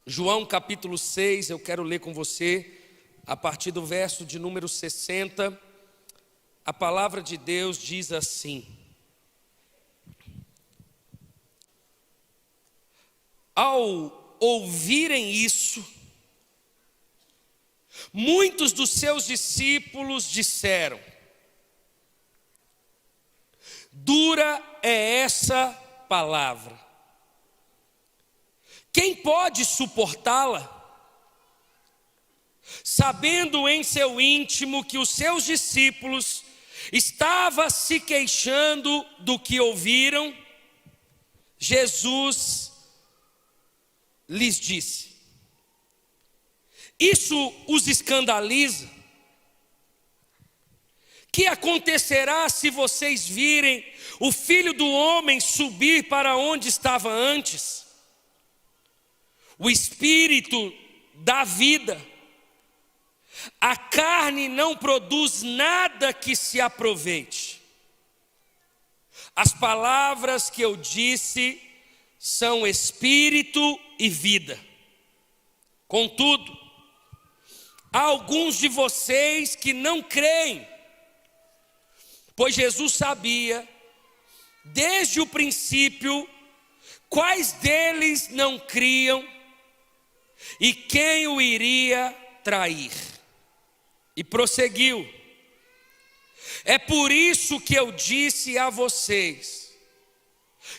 João capítulo 6, eu quero ler com você, a partir do verso de número 60, a palavra de Deus diz assim: ao ouvirem isso, muitos dos seus discípulos disseram: dura é essa palavra, quem pode suportá-la? Sabendo em seu íntimo que os seus discípulos estavam se queixando do que ouviram, Jesus lhes disse: isso os escandaliza? Que acontecerá se vocês virem o Filho do Homem subir para onde estava antes? O Espírito dá vida, a carne não produz nada que se aproveite. As palavras que eu disse são espírito e vida. Contudo, há alguns de vocês que não creem, pois Jesus sabia, desde o princípio, quais deles não criam e quem o iria trair. E prosseguiu: é por isso que eu disse a vocês,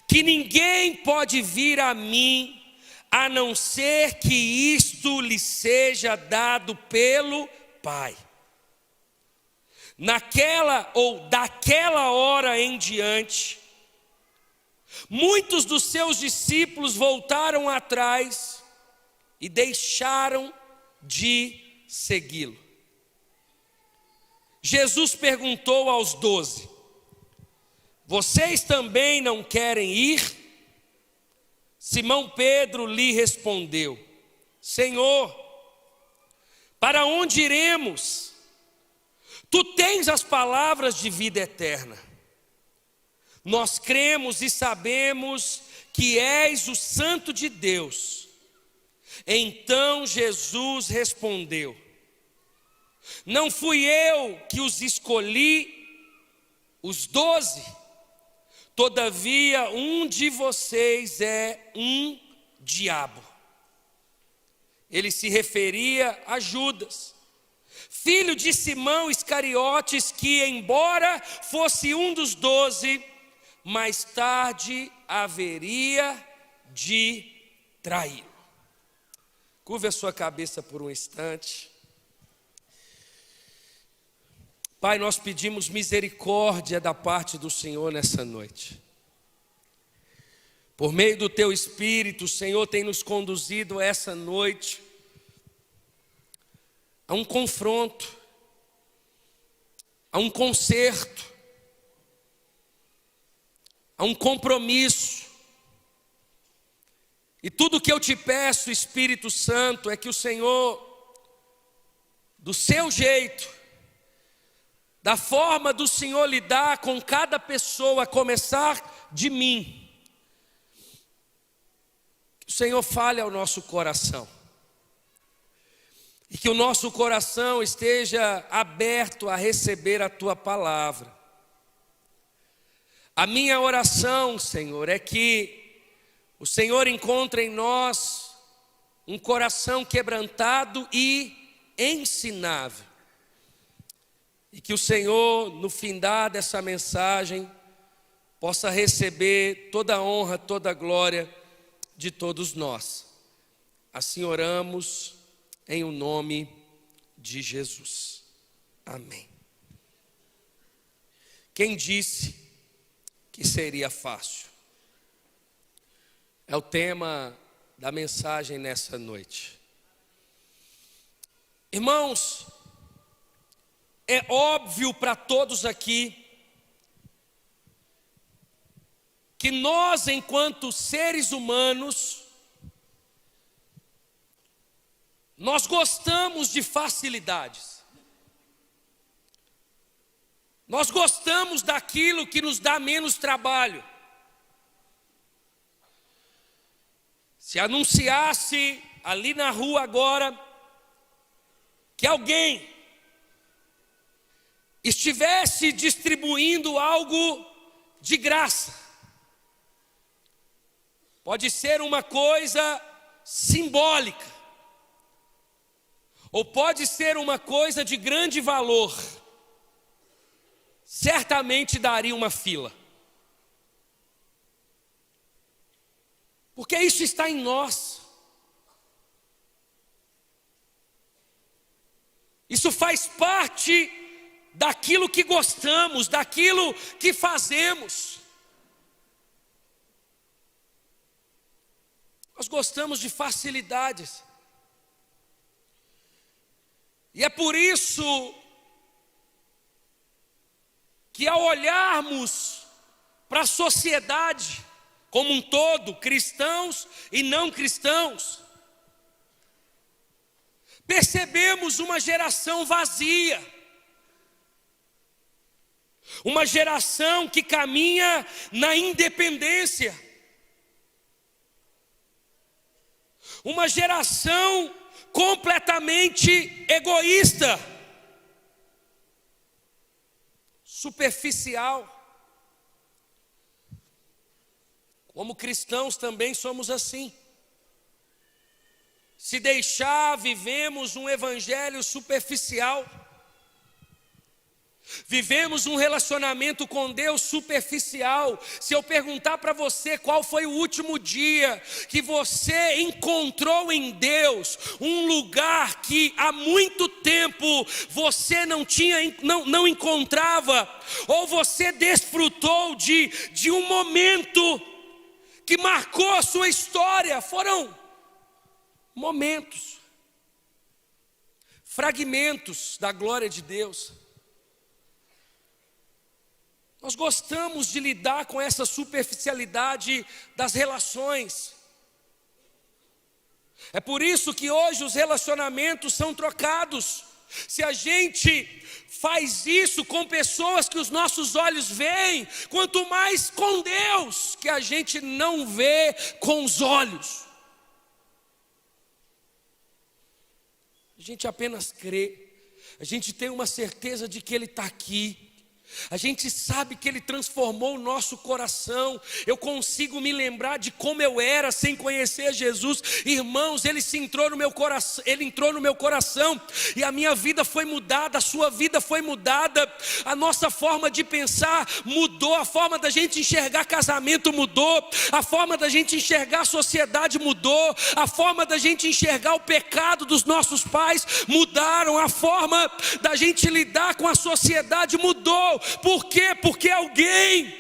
que ninguém pode vir a mim, a não ser que isto lhe seja dado pelo Pai. Naquela ou daquela hora em diante, muitos dos seus discípulos voltaram atrás e deixaram de segui-lo. Jesus perguntou aos 12: vocês também não querem ir? Simão Pedro lhe respondeu: Senhor, para onde iremos? Tu tens as palavras de vida eterna. Nós cremos e sabemos que és o Santo de Deus. Então Jesus respondeu: não fui eu que os escolhi, os 12? Todavia um de vocês é um diabo. Ele se referia a Judas, filho de Simão Iscariotes, que embora fosse um dos 12, mais tarde haveria de traí-lo. Curve a sua cabeça por um instante. Pai, nós pedimos misericórdia da parte do Senhor nessa noite. Por meio do Teu Espírito, o Senhor tem nos conduzido essa noite a um confronto, a um conserto, a um compromisso. E tudo que eu te peço, Espírito Santo, é que o Senhor, do seu jeito, da forma do Senhor lidar com cada pessoa, a começar de mim, que o Senhor fale ao nosso coração, e que o nosso coração esteja aberto a receber a Tua palavra. A minha oração, Senhor, é que o Senhor encontre em nós um coração quebrantado e ensinável. E que o Senhor, no findar dessa mensagem, possa receber toda a honra, toda a glória de todos nós. Assim oramos em o nome de Jesus. Amém. Quem disse que seria fácil? É o tema da mensagem nessa noite. Irmãos, é óbvio para todos aqui que nós, enquanto seres humanos, nós gostamos de facilidades. Nós gostamos daquilo que nos dá menos trabalho. Se anunciasse ali na rua agora, que alguém estivesse distribuindo algo de graça. Pode ser uma coisa simbólica, ou pode ser uma coisa de grande valor. Certamente daria uma fila. Porque isso está em nós. Isso faz parte daquilo que gostamos, daquilo que fazemos. Nós gostamos de facilidades. E é por isso que ao olharmos para a sociedade como um todo, cristãos e não cristãos, percebemos uma geração vazia, uma geração que caminha na independência, uma geração completamente egoísta, superficial. Como cristãos também somos assim. Se deixar, vivemos um evangelho superficial. Vivemos um relacionamento com Deus superficial. Se eu perguntar para você qual foi o último dia que você encontrou em Deus um lugar que há muito tempo você não encontrava, ou você desfrutou de um momento que marcou a sua história, foram momentos, fragmentos da glória de Deus. Nós gostamos de lidar com essa superficialidade das relações. É por isso que hoje os relacionamentos são trocados. Se a gente faz isso com pessoas que os nossos olhos veem, quanto mais com Deus, que a gente não vê com os olhos. A gente apenas crê, a gente tem uma certeza de que Ele está aqui. A gente sabe que Ele transformou o nosso coração. Eu consigo me lembrar de como eu era sem conhecer Jesus. Irmãos, Ele entrou no meu coração e a minha vida foi mudada, a sua vida foi mudada. A nossa forma de pensar mudou, a forma da gente enxergar casamento mudou, a forma da gente enxergar a sociedade mudou, a forma da gente enxergar o pecado dos nossos pais mudaram, a forma da gente lidar com a sociedade mudou. Por quê? Porque alguém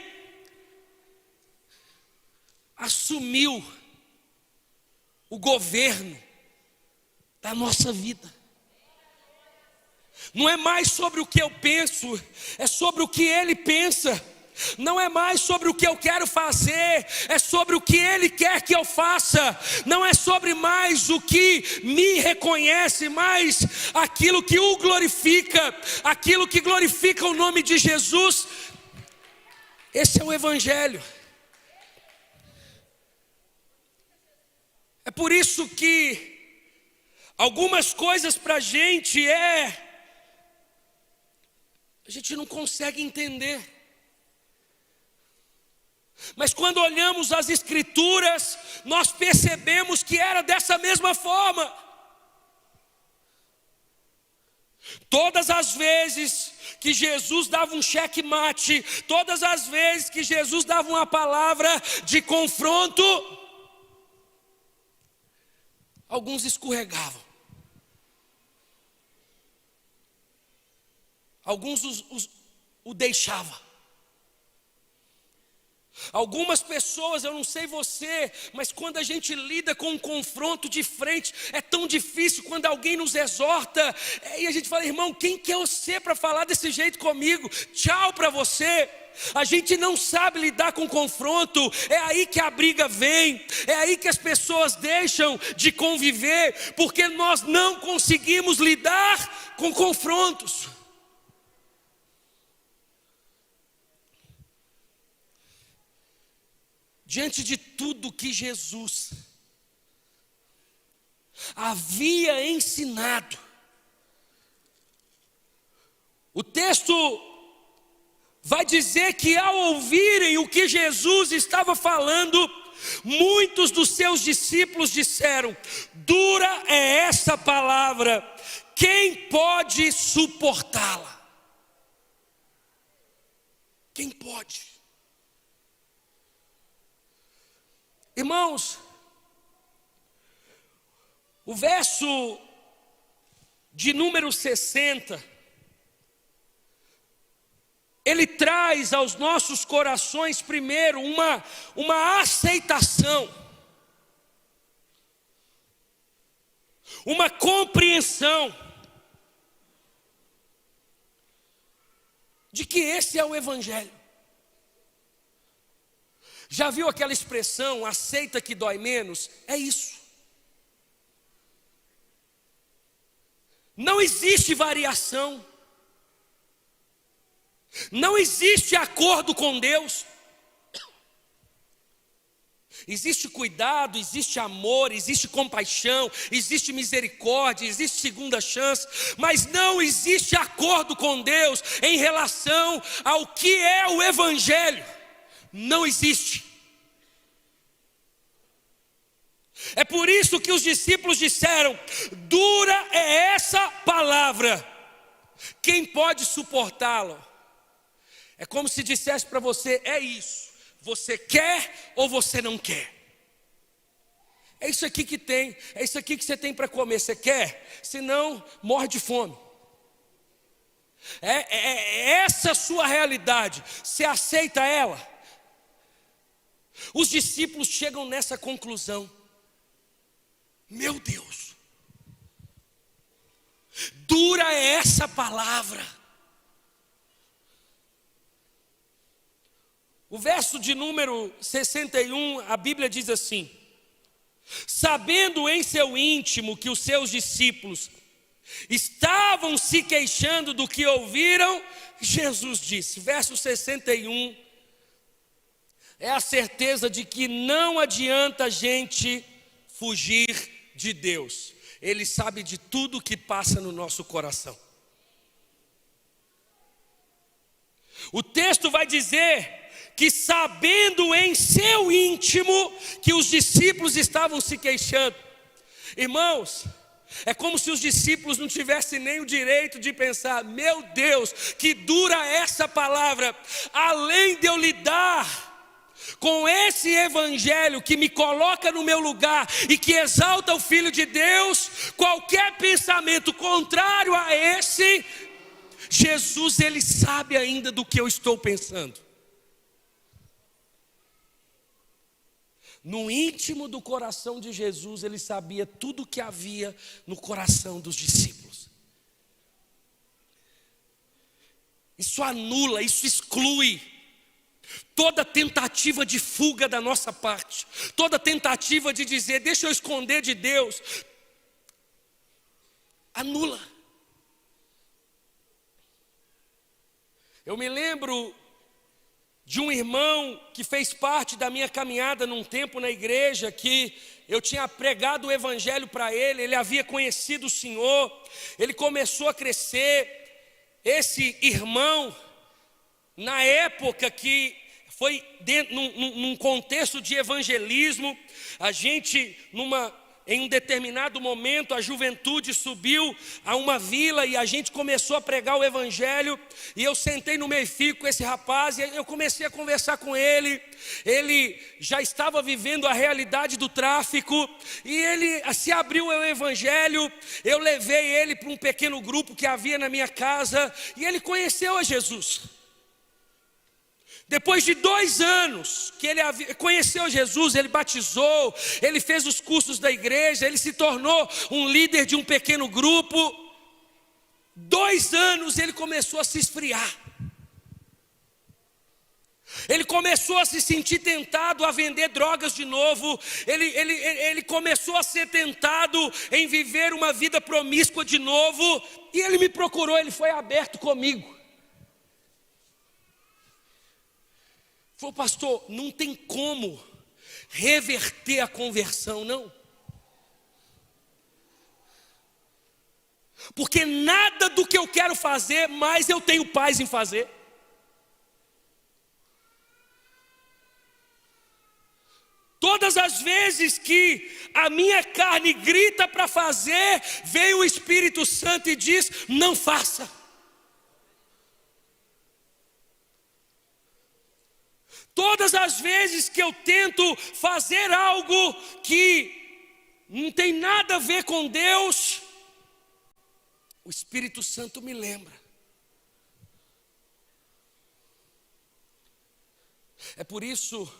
assumiu o governo da nossa vida. Não é mais sobre o que eu penso, é sobre o que Ele pensa. Não é mais sobre o que eu quero fazer, é sobre o que Ele quer que eu faça. Não é sobre mais o que me reconhece, mas aquilo que o glorifica, aquilo que glorifica o nome de Jesus. Esse é o Evangelho. É por isso que algumas coisas para a gente a gente não consegue entender. Mas quando olhamos as Escrituras, nós percebemos que era dessa mesma forma. Todas as vezes que Jesus dava um checkmate, todas as vezes que Jesus dava uma palavra de confronto, alguns escorregavam. Alguns o deixavam. Algumas pessoas, eu não sei você, mas quando a gente lida com um confronto de frente, é tão difícil quando alguém nos exorta, e a gente fala, irmão, quem que é você para falar desse jeito comigo? Tchau para você. A gente não sabe lidar com confronto, é aí que a briga vem, é aí que as pessoas deixam de conviver, porque nós não conseguimos lidar com confrontos. Diante de tudo que Jesus, havia ensinado. O texto vai dizer que ao ouvirem o que Jesus estava falando, muitos dos seus discípulos disseram: dura é essa palavra, quem pode suportá-la? Quem pode? Irmãos, o verso de número 60, ele traz aos nossos corações primeiro uma aceitação, uma compreensão de que esse é o Evangelho. Já viu aquela expressão, aceita que dói menos? É isso. Não existe variação. Não existe acordo com Deus. Existe cuidado, existe amor, existe compaixão, existe misericórdia, existe segunda chance, mas não existe acordo com Deus em relação ao que é o Evangelho. Não existe. É por isso que os discípulos disseram: dura é essa palavra, quem pode suportá-la? É como se dissesse para você: é isso, você quer ou você não quer? É isso aqui que tem, é isso aqui que você tem para comer, você quer? Senão morre de fome. É essa a sua realidade, você aceita ela? Os discípulos chegam nessa conclusão: meu Deus, dura é essa palavra. O verso de número 61, a Bíblia diz assim: sabendo em seu íntimo que os seus discípulos estavam se queixando do que ouviram, Jesus disse, verso 61, é a certeza de que não adianta a gente fugir de Deus. Ele sabe de tudo que passa no nosso coração. O texto vai dizer que sabendo em seu íntimo que os discípulos estavam se queixando. Irmãos, é como se os discípulos não tivessem nem o direito de pensar: meu Deus, que dura essa palavra. Além de eu lidar com esse Evangelho que me coloca no meu lugar e que exalta o Filho de Deus, qualquer pensamento contrário a esse, Jesus, Ele sabe ainda do que eu estou pensando. No íntimo do coração de Jesus, Ele sabia tudo o que havia no coração dos discípulos. Isso anula, isso exclui toda tentativa de fuga da nossa parte, toda tentativa de dizer: deixa eu esconder de Deus. Anula. Eu me lembro de um irmão que fez parte da minha caminhada num tempo na igreja, que eu tinha pregado o Evangelho para ele, ele havia conhecido o Senhor, ele começou a crescer. Esse irmão, na época que foi num contexto de evangelismo, a gente em um determinado momento a juventude subiu a uma vila e a gente começou a pregar o Evangelho, e eu sentei no meio-fio com esse rapaz e eu comecei a conversar com ele. Ele já estava vivendo a realidade do tráfico e ele se abriu ao Evangelho. Eu levei ele para um pequeno grupo que havia na minha casa e ele conheceu a Jesus. Depois de 2 anos que ele conheceu Jesus, ele batizou, ele fez os cursos da igreja, ele se tornou um líder de um pequeno grupo. 2 anos ele começou a se esfriar. Ele começou a se sentir tentado a vender drogas de novo. Ele começou a ser tentado em viver uma vida promíscua de novo. E ele me procurou, ele foi aberto comigo. Falou: pastor, não tem como reverter a conversão, não. Porque nada do que eu quero fazer, mais eu tenho paz em fazer. Todas as vezes que a minha carne grita para fazer, vem o Espírito Santo e diz: não faça. Todas as vezes que eu tento fazer algo que não tem nada a ver com Deus, o Espírito Santo me lembra. É por isso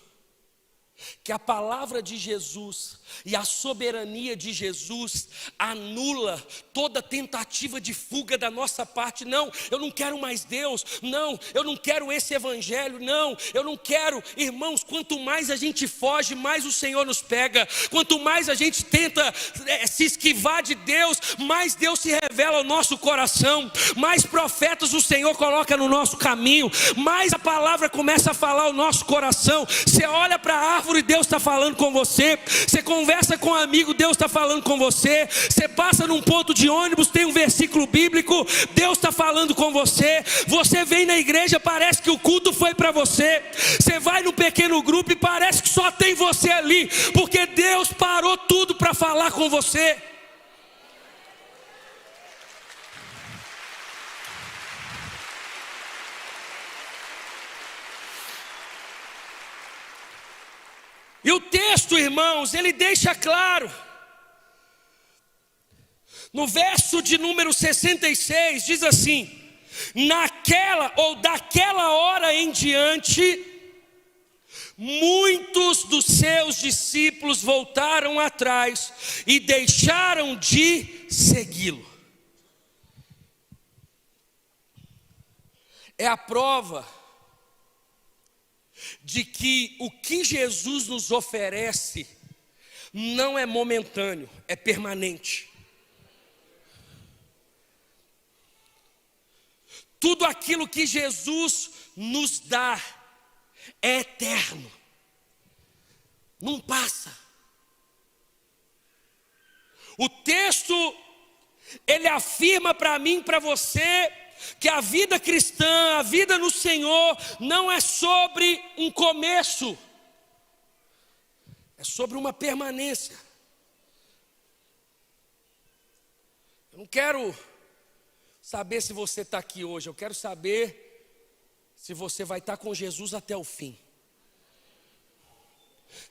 que a palavra de Jesus e a soberania de Jesus anula toda tentativa de fuga da nossa parte. Não, eu não quero mais Deus. Não, eu não quero esse evangelho. Não, eu não quero. Irmãos, quanto mais a gente foge, mais o Senhor nos pega. Quanto mais a gente tenta se esquivar de Deus, mais Deus se revela ao nosso coração. Mais profetas o Senhor coloca no nosso caminho. Mais a palavra começa a falar ao nosso coração. Você olha para a árvore, Deus está falando com você. Você conversa com um amigo, Deus está falando com você. Você passa num ponto de ônibus, tem um versículo bíblico, Deus está falando com você. Você vem na igreja, parece que o culto foi para você. Você vai no pequeno grupo e parece que só tem você ali, porque Deus parou tudo para falar com você. E o texto, irmãos, ele deixa claro, no verso de número 66, diz assim: naquela ou daquela hora em diante, muitos dos seus discípulos voltaram atrás e deixaram de segui-lo. É a prova de que o que Jesus nos oferece não é momentâneo, é permanente. Tudo aquilo que Jesus nos dá é eterno, não passa. O texto, ele afirma para mim, para você, que a vida cristã, a vida no Senhor, não é sobre um começo, é sobre uma permanência. Eu não quero saber se você está aqui hoje, eu quero saber se você vai estar com Jesus até o fim.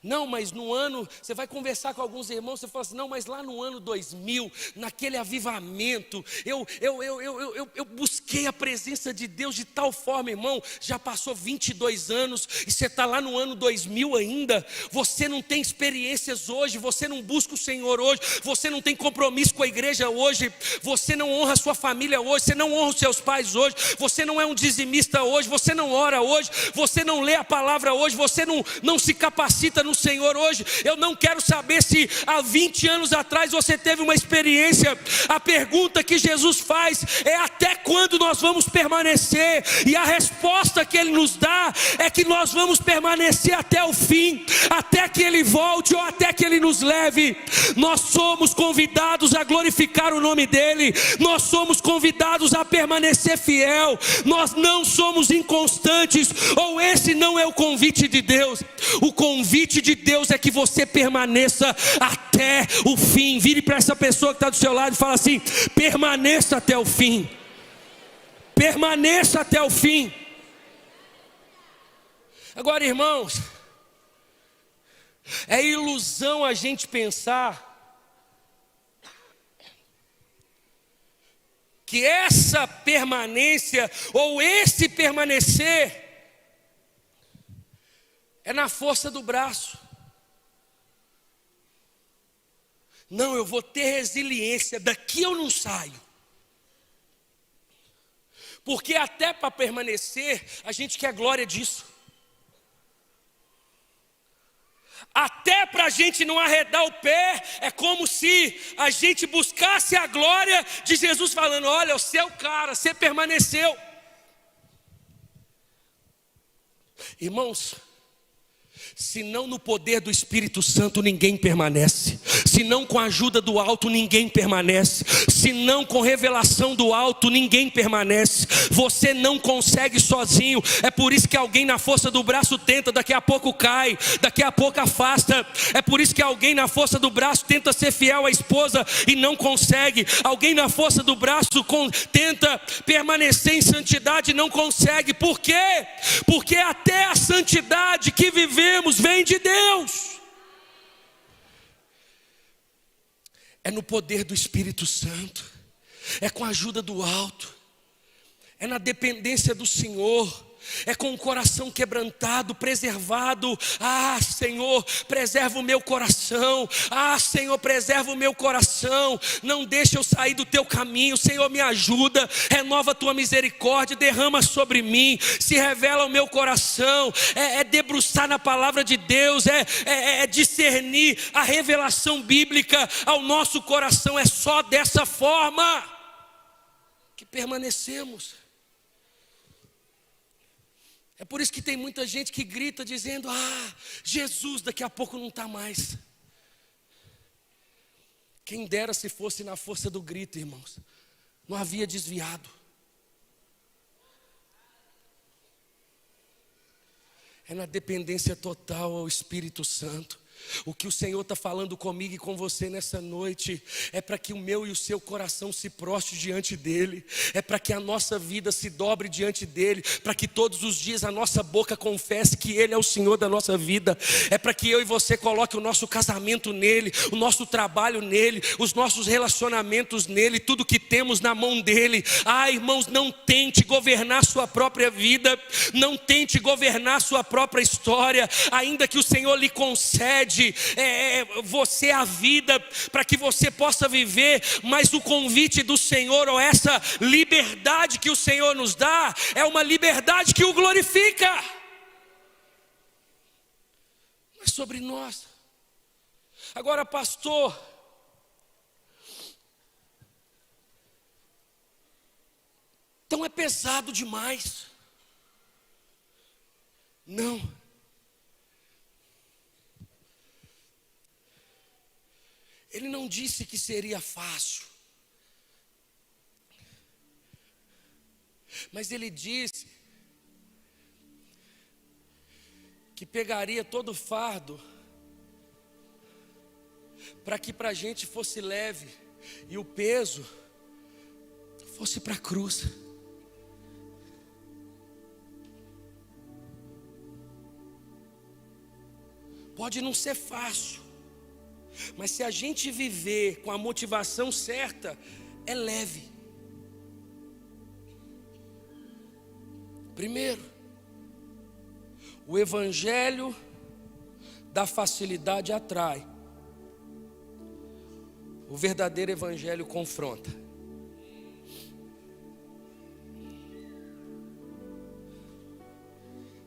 Não, mas no ano, você vai conversar com alguns irmãos, você fala assim: não, mas lá no ano 2000, naquele avivamento, eu busquei a presença de Deus de tal forma, irmão. Já passou 22 anos e você está lá no ano 2000 ainda. Você não tem experiências hoje, você não busca o Senhor hoje, você não tem compromisso com a igreja hoje, você não honra a sua família hoje, você não honra os seus pais hoje, você não é um dizimista hoje, você não ora hoje, você não lê a palavra hoje, você não se capacita no Senhor hoje. Eu não quero saber se há 20 anos atrás você teve uma experiência. A pergunta que Jesus faz é: até quando nós vamos permanecer? E a resposta que Ele nos dá é que nós vamos permanecer até o fim, até que Ele volte ou até que Ele nos leve. Nós somos convidados a glorificar o nome dEle, nós somos convidados a permanecer fiel, nós não somos inconstantes, ou esse não é o convite de Deus. O convite de Deus é que você permaneça até o fim. Vire para essa pessoa que está do seu lado e fala assim: permaneça até o fim. Permaneça até o fim. Agora, irmãos, é ilusão a gente pensar que essa permanência ou esse permanecer é na força do braço. Não, eu vou ter resiliência, daqui eu não saio. Porque até para permanecer, a gente quer glória disso. Até para a gente não arredar o pé, é como se a gente buscasse a glória de Jesus falando: olha, você é o cara, você permaneceu. Irmãos, se não no poder do Espírito Santo ninguém permanece. se não com a ajuda do alto ninguém permanece, se não com revelação do alto ninguém permanece. Você não consegue sozinho. É por isso que alguém na força do braço tenta, daqui a pouco cai, daqui a pouco afasta. É por isso que alguém na força do braço tenta ser fiel à esposa e não consegue. Alguém na força do braço tenta permanecer em santidade e não consegue. Por quê? Porque até a santidade que vivemos vem de Deus. É no poder do Espírito Santo, é com a ajuda do alto, é na dependência do Senhor, é com o coração quebrantado, preservado. Ah, Senhor, preserva o meu coração. Ah, Senhor, preserva o meu coração. Não deixa eu sair do teu caminho. Senhor, me ajuda, renova a tua misericórdia, derrama sobre mim, se revela o meu coração. É debruçar na palavra de Deus, é discernir a revelação bíblica ao nosso coração. É só dessa forma que permanecemos. É por isso que tem muita gente que grita dizendo: ah, Jesus daqui a pouco não está mais. Quem dera se fosse na força do grito, irmãos, não havia desviado. É na dependência total ao Espírito Santo. O que o Senhor está falando comigo e com você nessa noite é para que o meu e o seu coração se prostre diante dEle, é para que a nossa vida se dobre diante dEle, para que todos os dias a nossa boca confesse que Ele é o Senhor da nossa vida, é para que eu e você coloque o nosso casamento nele, o nosso trabalho nele, os nossos relacionamentos nele, tudo que temos na mão dEle. Ah, irmãos, não tente governar sua própria vida, não tente governar sua própria história, ainda que o Senhor lhe concede você a vida para que você possa viver, mas o convite do Senhor, ou essa liberdade que o Senhor nos dá, é uma liberdade que o glorifica. Mas sobre nós. Agora, pastor, então é pesado demais. Não. Ele não disse que seria fácil, mas ele disse que pegaria todo o fardo para que para a gente fosse leve e o peso fosse para a cruz. Pode não ser fácil, mas se a gente viver com a motivação certa, é leve. Primeiro, o evangelho da facilidade atrai. O verdadeiro evangelho confronta.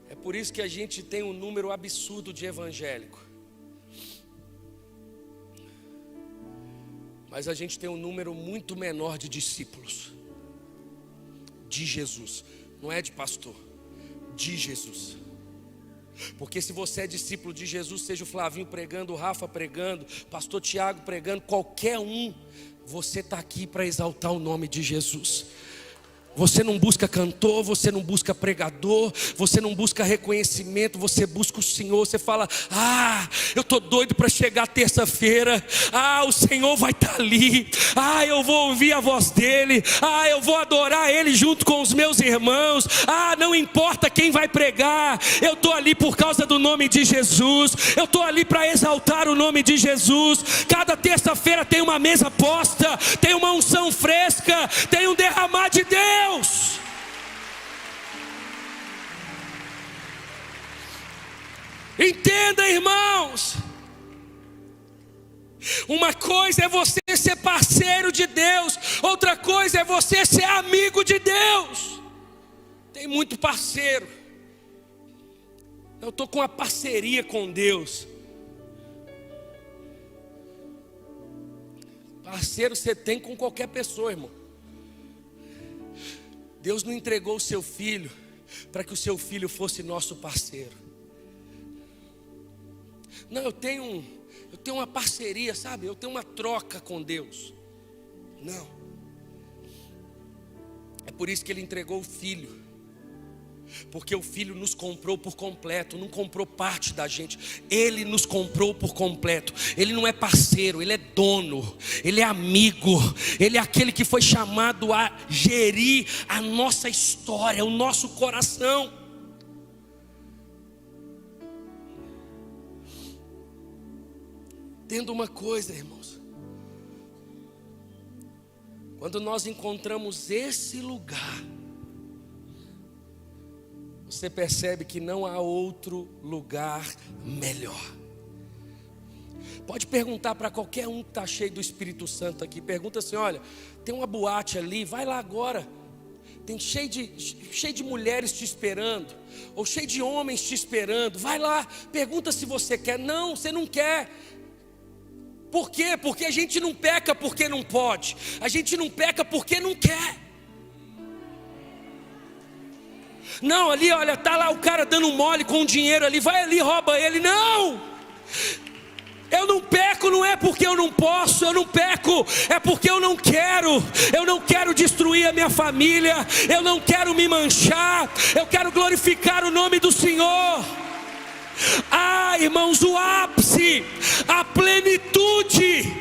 É por isso que a gente tem um número absurdo de evangélico. Mas a gente tem um número muito menor de discípulos de Jesus. Não é de pastor, de Jesus. Porque se você é discípulo de Jesus, seja o Flavinho pregando, o Rafa pregando, pastor Tiago pregando, qualquer um, você está aqui para exaltar o nome de Jesus. Você não busca cantor, você não busca pregador, você não busca reconhecimento, você busca o Senhor. Você fala: ah, eu estou doido para chegar terça-feira. Ah, o Senhor vai estar ali. Ah, eu vou ouvir a voz dEle. Ah, eu vou adorar Ele junto com os meus irmãos. Ah, não importa quem vai pregar, eu estou ali por causa do nome de Jesus. Eu estou ali para exaltar o nome de Jesus. Cada terça-feira tem uma mesa posta, tem uma unção fresca, tem um derramar de Deus. Entenda, irmãos, uma coisa é você ser parceiro de Deus, outra coisa é você ser amigo de Deus. Tem muito parceiro. Eu estou com uma parceria com Deus. Parceiro você tem com qualquer pessoa, irmão. Deus não entregou o seu filho para que o seu filho fosse nosso parceiro. Não, eu tenho eu tenho uma parceria, sabe? Eu tenho uma troca com Deus. Não. É por isso que Ele entregou o Filho. Porque o Filho nos comprou por completo, não comprou parte da gente. Ele nos comprou por completo. Ele não é parceiro, Ele é dono, Ele é amigo. Ele é aquele que foi chamado a gerir a nossa história, o nosso coração. Entenda uma coisa, irmãos. Quando nós encontramos esse lugar, você percebe que não há outro lugar melhor. Pode perguntar para qualquer um que está cheio do Espírito Santo aqui. Pergunta assim: olha, tem uma boate ali, vai lá agora. Tem cheio de mulheres te esperando, ou cheio de homens te esperando. Vai lá, pergunta se você quer. Não, você não quer. Por quê? Porque a gente não peca porque não pode. A gente não peca porque não quer. Não, ali, olha, tá lá o cara dando mole com o dinheiro ali, vai ali, rouba ele. Não! Eu não peco, não é porque eu não posso, eu não peco, é porque eu não quero destruir a minha família, eu não quero me manchar, eu quero glorificar o nome do Senhor. Ah, irmãos, o ápice, a plenitude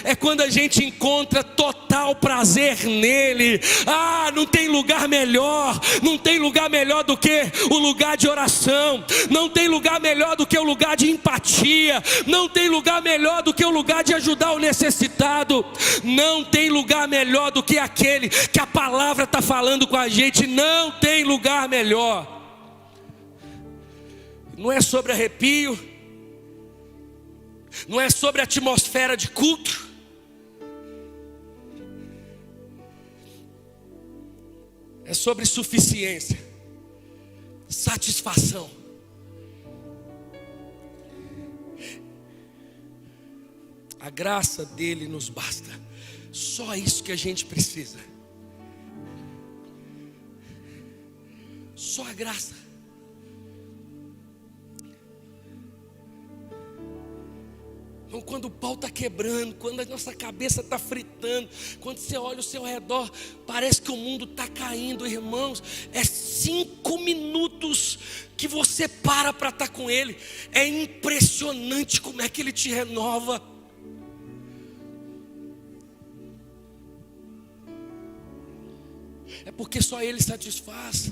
é quando a gente encontra total prazer nele. Ah, não tem lugar melhor. Não tem lugar melhor do que o lugar de oração. Não tem lugar melhor do que o lugar de empatia. Não tem lugar melhor do que o lugar de ajudar o necessitado. Não tem lugar melhor do que aquele que a palavra está falando com a gente. Não tem lugar melhor. Não é sobre arrepio, não é sobre a atmosfera de culto. É sobre suficiência, satisfação. A graça dele nos basta. Só isso que a gente precisa. Só a graça. Então, quando o pau está quebrando, quando a nossa cabeça está fritando, quando você olha ao seu redor, parece que o mundo está caindo, irmãos. É 5 minutos que você para estar com Ele. É impressionante como é que Ele te renova. É porque só Ele satisfaz.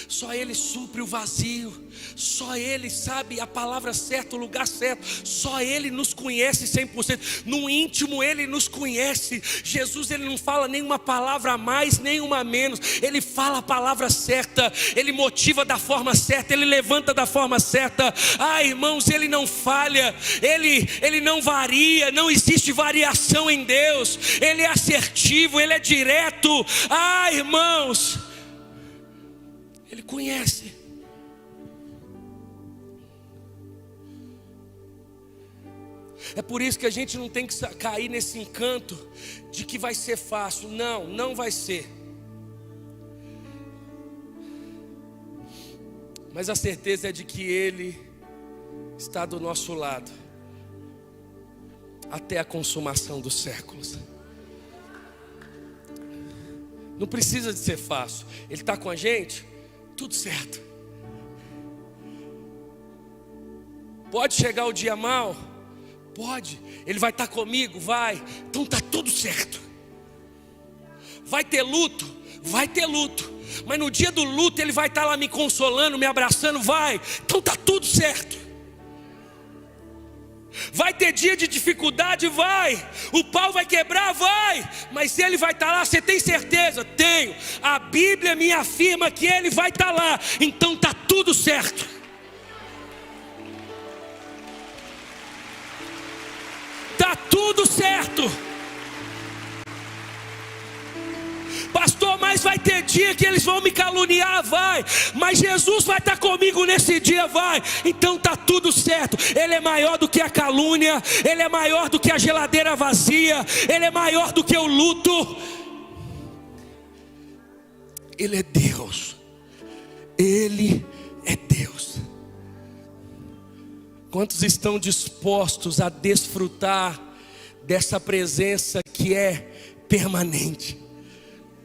Só Ele supre o vazio. Só Ele sabe a palavra certa, o lugar certo. Só Ele nos conhece 100%. No íntimo Ele nos conhece. Jesus, Ele não fala nenhuma palavra a mais, nenhuma a menos. Ele fala a palavra certa. Ele motiva da forma certa. Ele levanta da forma certa. Ah, irmãos, Ele não falha. Ele não varia. Não existe variação em Deus. Ele é assertivo, Ele é direto. Ah, irmãos, Ele conhece. É por isso que a gente não tem que cair nesse encanto de que vai ser fácil. Não, não vai ser. Mas a certeza é de que Ele está do nosso lado até a consumação dos séculos. Não precisa de ser fácil. Ele está com a gente, tudo certo. Pode chegar o dia mau? Pode. Ele vai estar comigo? Vai. Então está tudo certo. Vai ter luto? Vai ter luto. Mas no dia do luto Ele vai estar lá me consolando, me abraçando? Vai. Então está tudo certo. Vai ter dia de dificuldade? Vai. O pau vai quebrar? Vai. Mas Ele vai estar lá, você tem certeza? Tenho. A Bíblia me afirma que Ele vai estar lá. Então está tudo certo. Está tudo certo. Pastor, mas vai ter dia que eles vão me caluniar? Vai. Mas Jesus vai estar comigo nesse dia? Vai. Então está tudo certo. Ele é maior do que a calúnia. Ele é maior do que a geladeira vazia. Ele é maior do que o luto. Ele é Deus. Ele é Deus. Quantos estão dispostos a desfrutar dessa presença que é permanente?